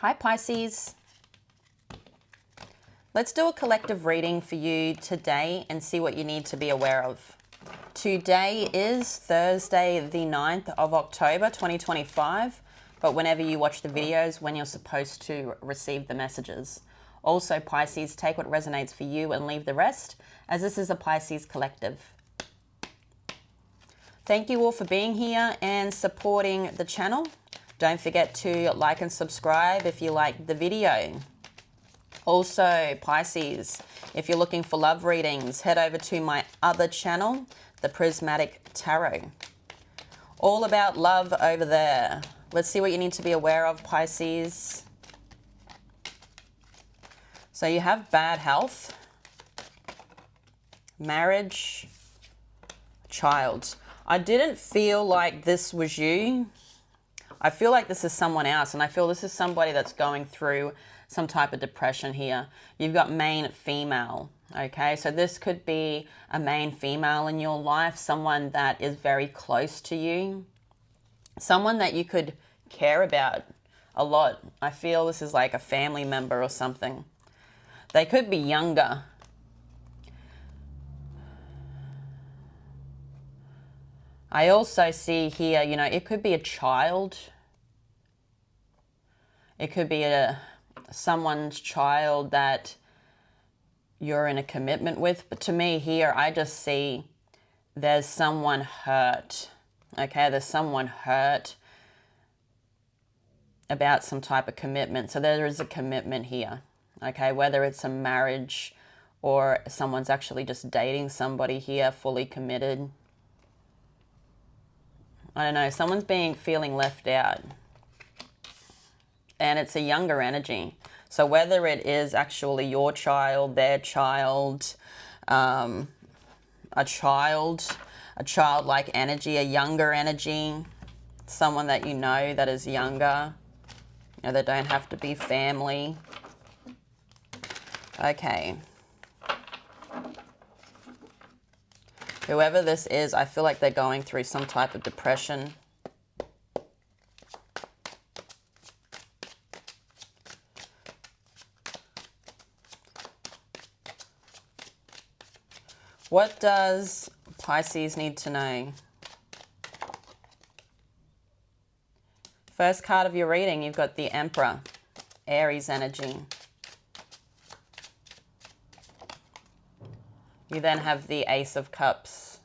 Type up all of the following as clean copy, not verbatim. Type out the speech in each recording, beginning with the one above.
Hi Pisces. Let's do a collective reading for you today and see what you need to be aware of. Today is Thursday the 9th of October 2025, but whenever you watch the videos, when you're supposed to receive the messages. Also Pisces, take what resonates for you and leave the rest, as this is a Pisces collective. Thank you all for being here and supporting the channel. Don't forget to like and subscribe if you like the video. Also, Pisces, if you're looking for love readings, head over to my other channel, the Prismatic Tarot. All about love over there. Let's see what you need to be aware of, Pisces. So you have bad health, marriage, child. I didn't feel like this was you. I feel like this is someone else, and I feel this is somebody that's going through some type of depression here. You've got main female, okay? So this could be a main female in your life, someone that is very close to you, someone that you could care about a lot. I feel this is like a family member or something. They could be younger. I also see here, you know, it could be a child. It could be someone's child that you're in a commitment with. But to me here, I just see there's someone hurt. Okay, there's someone hurt about some type of commitment. So there is a commitment here. Okay, whether it's a marriage or someone's actually just dating somebody here, fully committed. I don't know, someone's feeling left out. And it's a younger energy. So whether it is actually your child, their child, a childlike energy, a younger energy, someone that you know that is younger, you know, they don't have to be family. Okay. Whoever this is, I feel like they're going through some type of depression. What does Pisces need to know? First card of your reading, you've got the Emperor, Aries energy. You then have the Ace of Cups.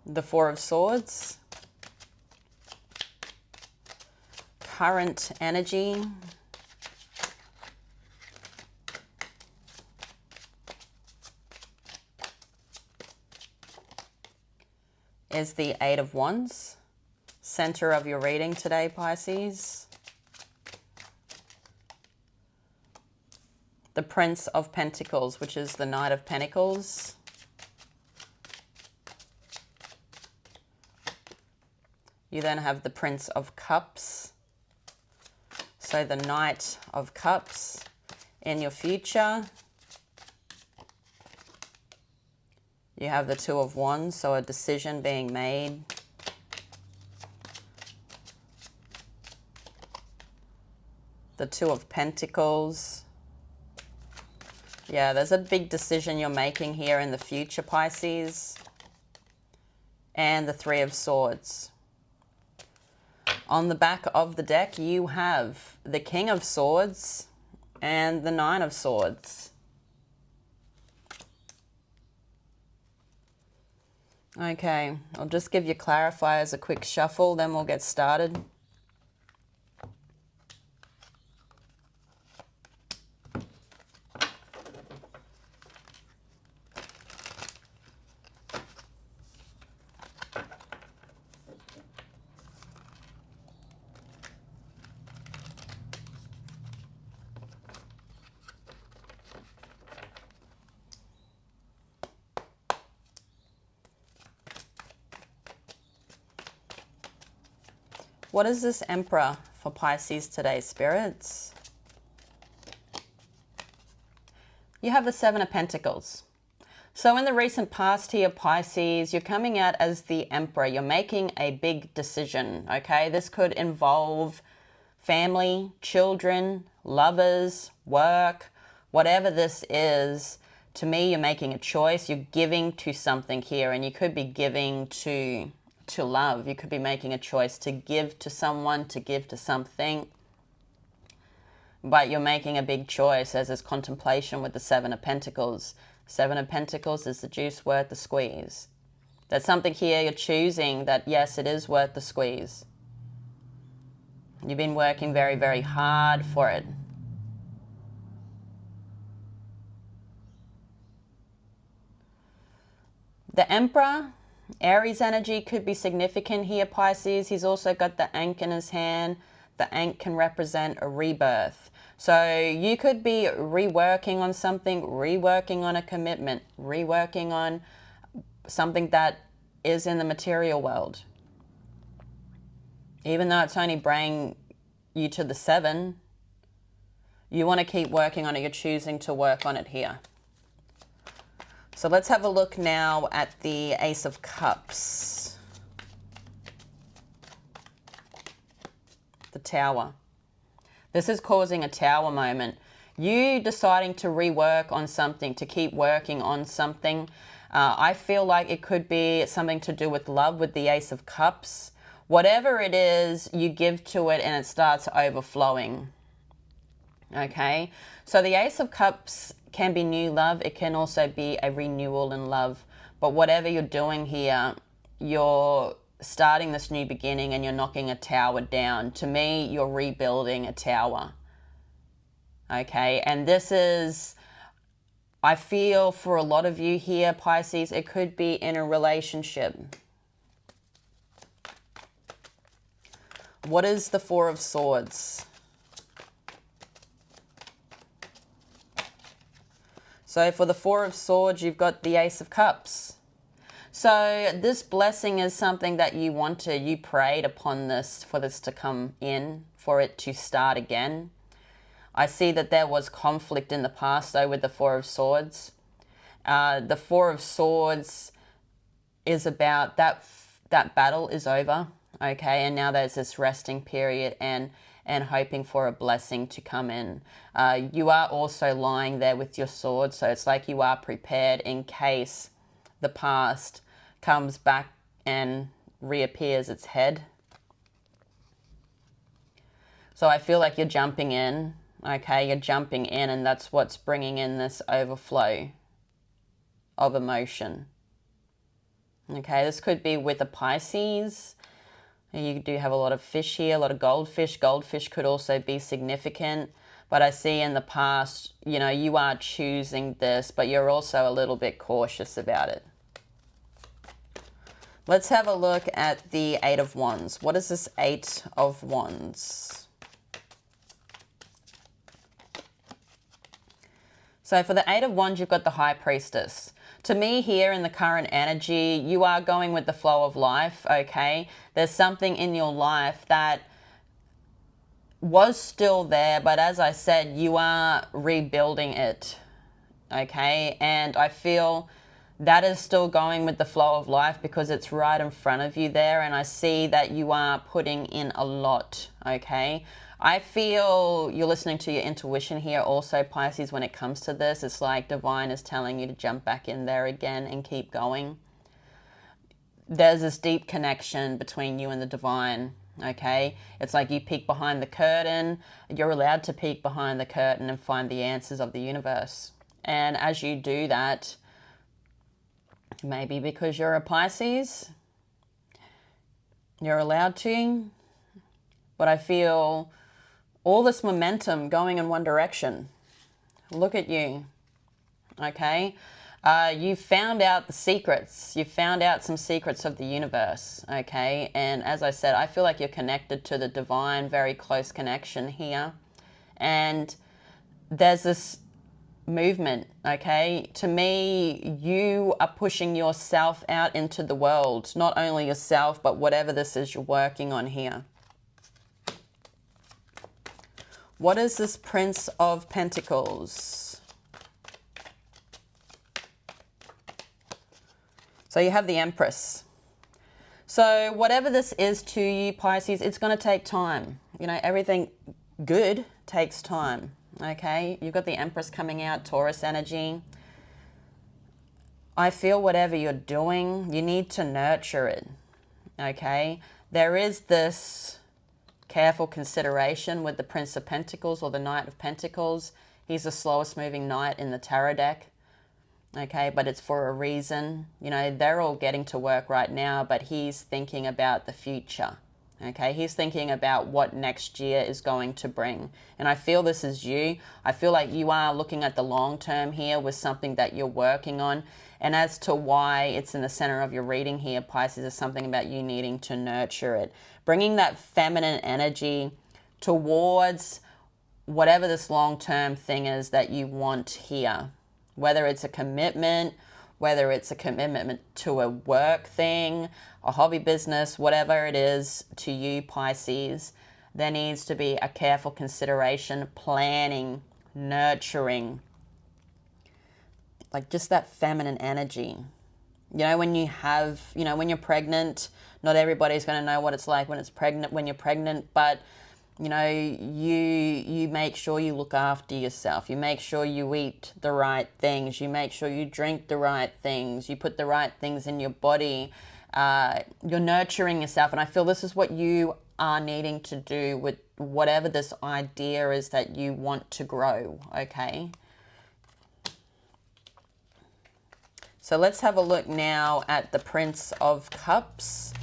The Four of Swords. Current energy. Is the Eight of Wands. Center of your reading today, Pisces. The Prince of Pentacles, which is the Knight of Pentacles. You then have the Prince of Cups. So the Knight of Cups in your future. You have the Two of Wands, so a decision being made. The Two of Pentacles. Yeah, there's a big decision you're making here in the future, Pisces. And the Three of Swords. On the back of the deck, you have the King of Swords and the Nine of Swords. Okay, I'll just give you clarifiers a quick shuffle, then we'll get started. What is this Emperor for Pisces today, spirits? You have the Seven of Pentacles. So in the recent past here, Pisces, you're coming out as the Emperor. You're making a big decision, okay? This could involve family, children, lovers, work, whatever this is. To me, you're making a choice. You're giving to something here, and you could be giving to love. You could be making a choice to give to someone, to give to something. But you're making a big choice, as is contemplation with the Seven of Pentacles. Seven of Pentacles is the juice worth the squeeze. There's something here you're choosing that, yes, it is worth the squeeze. You've been working very, very hard for it. The Emperor, Aries energy could be significant here, Pisces. He's also got the Ankh in his hand. The Ankh can represent a rebirth. So you could be reworking on something, reworking on a commitment, reworking on something that is in the material world. Even though it's only bringing you to the 7, you want to keep working on it. You're choosing to work on it here. So let's have a look now at the Ace of Cups. The Tower. This is causing a Tower moment. You deciding to rework on something, to keep working on something. I feel like it could be something to do with love with the Ace of Cups. Whatever it is, you give to it and it starts overflowing. Okay? So the Ace of Cups can be new love. It can also be a renewal in love. But whatever you're doing here, you're starting this new beginning and you're knocking a tower down. To me, you're rebuilding a tower. Okay? And this is, I feel for a lot of you here, Pisces, it could be in a relationship. What is the Four of Swords? So for the Four of Swords, you've got the Ace of Cups. So this blessing is something that you wanted. You prayed upon this, for this to come in, for it to start again. I see that there was conflict in the past, though, with the Four of Swords. The Four of Swords is about that battle is over, okay? And now there's this resting period and hoping for a blessing to come in. You are also lying there with your sword, so it's like you are prepared in case the past comes back and reappears its head. So I feel like you're jumping in, okay? You're jumping in, and that's what's bringing in this overflow of emotion. Okay, this could be with a Pisces. You do have a lot of fish here, a lot of goldfish. Goldfish could also be significant. But I see in the past, you know, you are choosing this, but you're also a little bit cautious about it. Let's have a look at the Eight of Wands. What is this Eight of Wands? So for the Eight of Wands, you've got the High Priestess. To me here in the current energy, you are going with the flow of life, okay? There's something in your life that was still there, but as I said, you are rebuilding it, okay? And I feel that is still going with the flow of life because it's right in front of you there, and I see that you are putting in a lot, okay? I feel you're listening to your intuition here also, Pisces, when it comes to this. It's like divine is telling you to jump back in there again and keep going. There's this deep connection between you and the divine, okay? It's like you peek behind the curtain. You're allowed to peek behind the curtain and find the answers of the universe. And as you do that, maybe because you're a Pisces, you're allowed to, but I feel all this momentum going in one direction. Look at you, okay? You found out the secrets. You found out some secrets of the universe, okay? And as I said, I feel like you're connected to the divine, very close connection here. And there's this movement, okay? To me, you are pushing yourself out into the world. Not only yourself, but whatever this is you're working on here. What is this Prince of Pentacles? So you have the Empress. So whatever this is to you, Pisces, it's going to take time. You know, everything good takes time, okay? You've got the Empress coming out, Taurus energy. I feel whatever you're doing, you need to nurture it, okay? There is this careful consideration with the Prince of Pentacles or the Knight of Pentacles. He's the slowest moving knight in the tarot deck. Okay, but it's for a reason. You know, they're all getting to work right now, but he's thinking about the future. Okay, he's thinking about what next year is going to bring. And I feel this is you. I feel like you are looking at the long term here with something that you're working on. And as to why it's in the center of your reading here, Pisces, is something about you needing to nurture it. Bringing that feminine energy towards whatever this long term thing is that you want here. Whether it's a commitment, whether it's a commitment to a work thing, a hobby business, whatever it is to you, Pisces, there needs to be a careful consideration, planning, nurturing, like just that feminine energy. You know, when you're pregnant, not everybody's going to know what it's like when you're pregnant, but you know, you make sure you look after yourself. You make sure you eat the right things. You make sure you drink the right things. You put the right things in your body. You're nurturing yourself. And I feel this is what you are needing to do with whatever this idea is that you want to grow, okay? So let's have a look now at the Prince of Cups.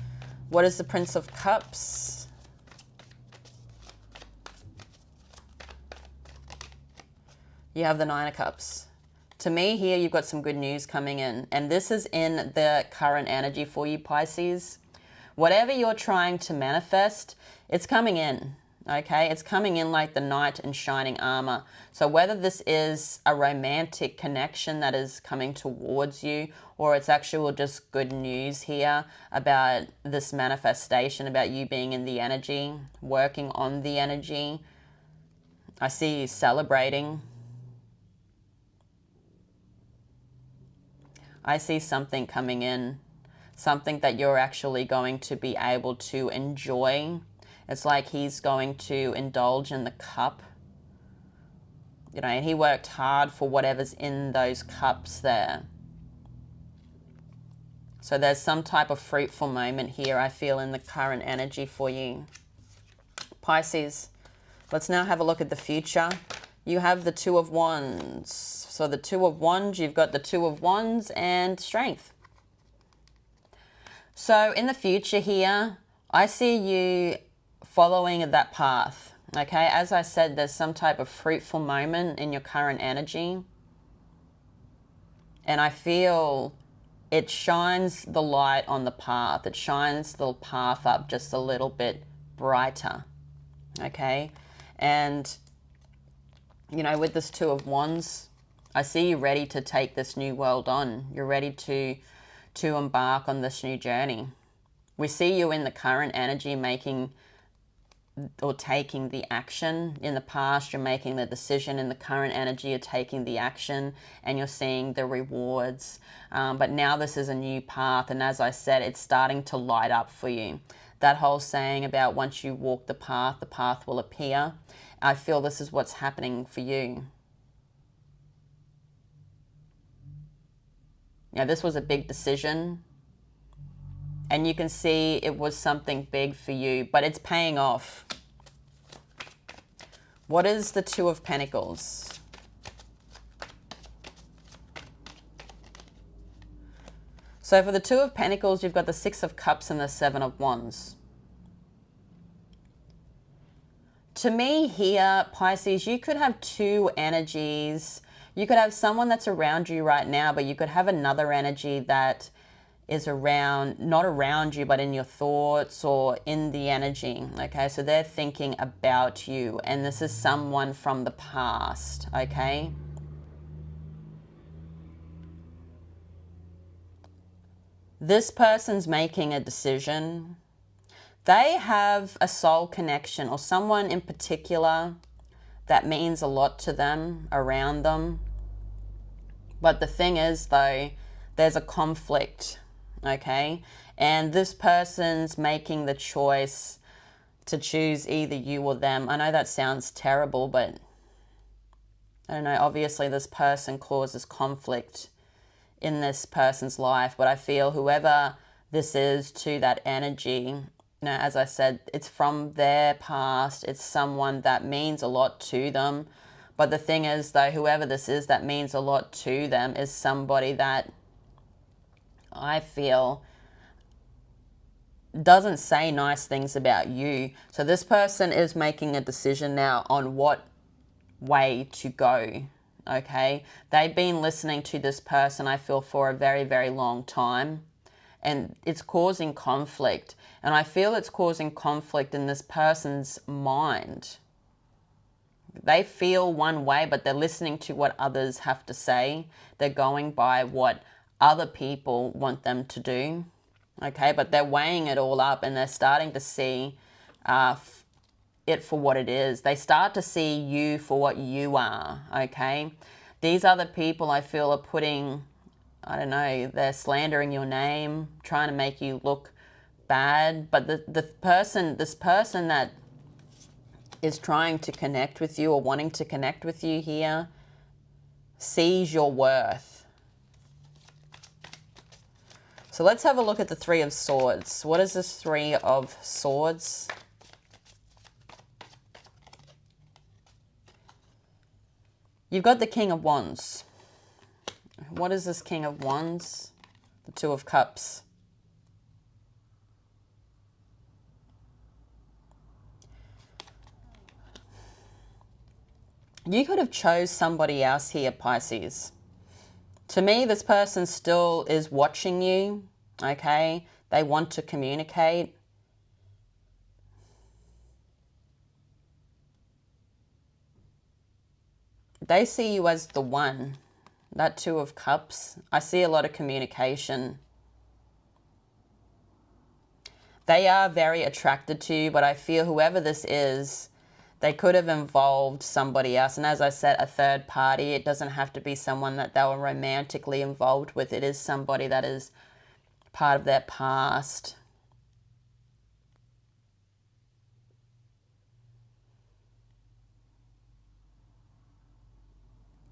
What is the Prince of Cups? You have the Nine of Cups. To me here, you've got some good news coming in. And this is in the current energy for you, Pisces. Whatever you're trying to manifest, it's coming in, okay? It's coming in like the knight in shining armor. So whether this is a romantic connection that is coming towards you, or it's actual just good news here about this manifestation, about you being in the energy, working on the energy. I see you celebrating. I see something coming in, something that you're actually going to be able to enjoy. It's like he's going to indulge in the cup. You know, and he worked hard for whatever's in those cups there. So there's some type of fruitful moment here, I feel, in the current energy for you. Pisces, let's now have a look at the future. You have the Two of Wands. So the Two of Wands, you've got the Two of Wands and Strength. So in the future here, I see you following that path. Okay, as I said, there's some type of fruitful moment in your current energy. And I feel it shines the light on the path. It shines the path up just a little bit brighter. Okay, and you know, with this Two of Wands, I see you ready to take this new world on. You're ready to embark on this new journey. We see you in the current energy making or taking the action. In the past, you're making the decision. In the current energy, you're taking the action and you're seeing the rewards. But now this is a new path. And as I said, it's starting to light up for you. That whole saying about once you walk the path will appear. I feel this is what's happening for you. Now, this was a big decision. And you can see it was something big for you, but it's paying off. What is the Two of Pentacles? So for the Two of Pentacles, you've got the Six of Cups and the Seven of Wands. To me here, Pisces, you could have two energies. You could have someone that's around you right now, but you could have another energy that is around, not around you, but in your thoughts or in the energy, okay? So they're thinking about you, and this is someone from the past, okay? This person's making a decision. They have a soul connection or someone in particular that means a lot to them, around them. But the thing is, though, there's a conflict. okay? And this person's making the choice to choose either you or them. I know that sounds terrible, but I don't know, obviously this person causes conflict in this person's life, but I feel whoever this is to that energy, as I said, it's from their past. It's someone that means a lot to them. But the thing is, though, whoever this is that means a lot to them is somebody that I feel doesn't say nice things about you. So this person is making a decision now on what way to go, okay? They've been listening to this person, I feel, for a very, very long time. And it's causing conflict. And I feel it's causing conflict in this person's mind. They feel one way, but they're listening to what others have to say. They're going by what other people want them to do. Okay, but they're weighing it all up and they're starting to see it for what it is. They start to see you for what you are, okay? These other people, I feel, are putting, I don't know, they're slandering your name, trying to make you look bad. But this person that is trying to connect with you or wanting to connect with you here sees your worth. So let's have a look at the Three of Swords. What is this Three of Swords? You've got the King of Wands. What is this King of Wands? The Two of Cups. You could have chose somebody else here, Pisces. To me, this person still is watching you, okay? They want to communicate. They see you as the one. That Two of Cups. I see a lot of communication. They are very attracted to you, but I feel whoever this is, they could have involved somebody else. And as I said, a third party. It doesn't have to be someone that they were romantically involved with. It is somebody that is part of their past.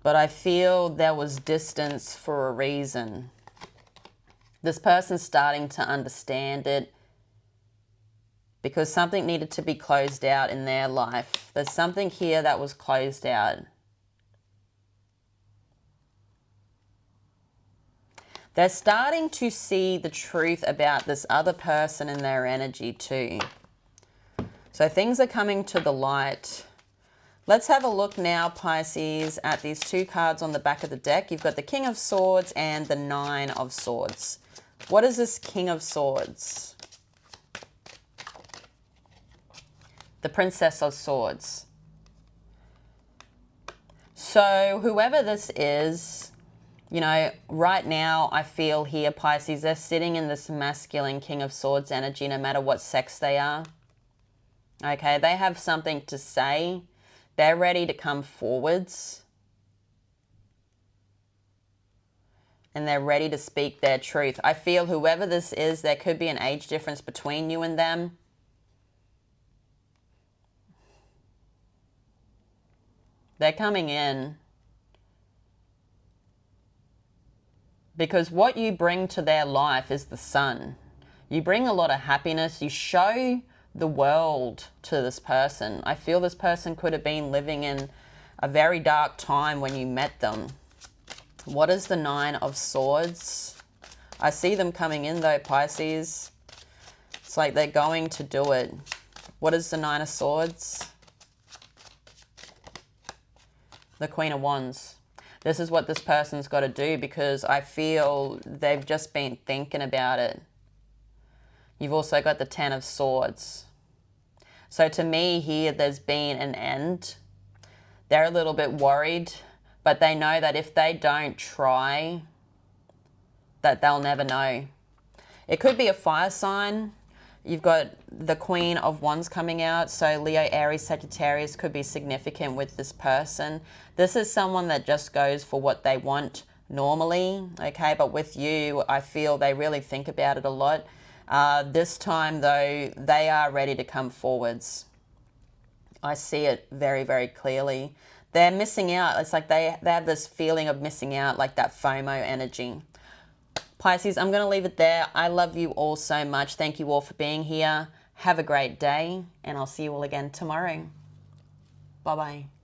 But I feel there was distance for a reason. This person's starting to understand it because something needed to be closed out in their life. There's something here that was closed out. They're starting to see the truth about this other person and their energy too. So things are coming to the light. Let's have a look now, Pisces, at these two cards on the back of the deck. You've got the King of Swords and the Nine of Swords. What is this King of Swords? The Princess of Swords. So whoever this is, you know, right now I feel here, Pisces, they're sitting in this masculine King of Swords energy no matter what sex they are. Okay, they have something to say. They're ready to come forwards. And they're ready to speak their truth. I feel whoever this is, there could be an age difference between you and them. They're coming in because what you bring to their life is the sun. You bring a lot of happiness. You show the world to this person. I feel this person could have been living in a very dark time when you met them. What is the Nine of Swords? I see them coming in though, Pisces. It's like they're going to do it. What is the Nine of Swords? The Queen of Wands. This is what this person's got to do because I feel they've just been thinking about it. You've also got the Ten of Swords. So to me here, there's been an end. They're a little bit worried, but they know that if they don't try, that they'll never know. It could be a fire sign. You've got the Queen of Wands coming out. So Leo, Aries, Sagittarius could be significant with this person. This is someone that just goes for what they want. normally, okay? But with you, I feel they really think about it a lot. This time, though, they are ready to come forwards. I see it very, very clearly. They're missing out. It's like they have this feeling of missing out, like that FOMO energy. Pisces, I'm going to leave it there. I love you all so much. Thank you all for being here. Have a great day, and I'll see you all again tomorrow. Bye-bye.